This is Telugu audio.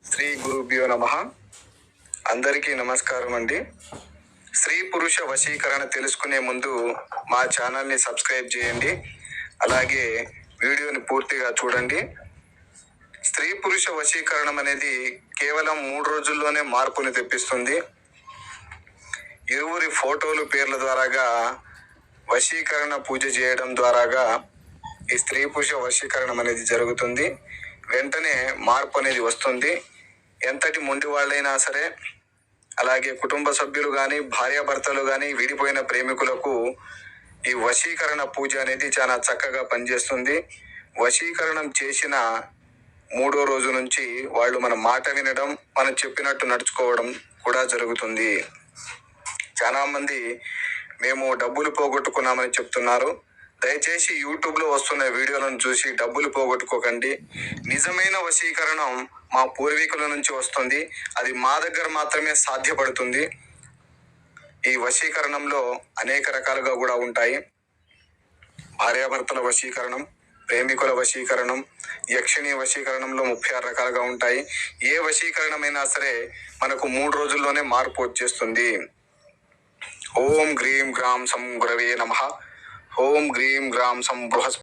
శ్రీ గురుభ్యో నమః. అందరికీ నమస్కారం అండి. స్త్రీ పురుష వశీకరణ తెలుసుకునే ముందు మా ఛానల్ని సబ్స్క్రైబ్ చేయండి. అలాగే వీడియోని పూర్తిగా చూడండి. స్త్రీ పురుష వశీకరణం అనేది కేవలం 3 రోజుల్లోనే మార్పుని తెప్పిస్తుంది. ఇరువురి ఫోటోలు పేర్ల ద్వారాగా వశీకరణ పూజ చేయడం ద్వారాగా ఈ స్త్రీ పురుష వశీకరణం అనేది జరుగుతుంది. వెంటనే మార్పు అనేది వస్తుంది. ఎంతటి మొండి వాళ్ళైనా సరే, అలాగే కుటుంబ సభ్యులు కానీ, భార్యాభర్తలు కానీ, విడిపోయిన ప్రేమికులకు ఈ వశీకరణ పూజ అనేది చాలా చక్కగా పనిచేస్తుంది. వశీకరణం చేసిన 3వ రోజు నుంచి వాళ్ళు మన మాట వినడం, మనం చెప్పినట్టు నడుచుకోవడం కూడా జరుగుతుంది. చాలా మంది మేము డబ్బులు పోగొట్టుకున్నామని చెప్తున్నారు. దయచేసి యూట్యూబ్లో వస్తున్న వీడియోలను చూసి డబ్బులు పోగొట్టుకోకండి. నిజమైన వశీకరణం మా పూర్వీకుల నుంచి వస్తుంది. అది మా దగ్గర మాత్రమే సాధ్యపడుతుంది. ఈ వశీకరణంలో అనేక రకాలుగా కూడా ఉంటాయి. భార్యాభర్తల వశీకరణం, ప్రేమికుల వశీకరణం, యక్షిణి వశీకరణంలో 36 రకాలుగా ఉంటాయి. ఏ వశీకరణమైనా సరే మనకు 3 రోజుల్లోనే మార్పు వచ్చేస్తుంది. ఓం గ్రీం గ్రాం సం గురవే నమః. ఓం గ్రీం గ్రాం సం బృహస్పతి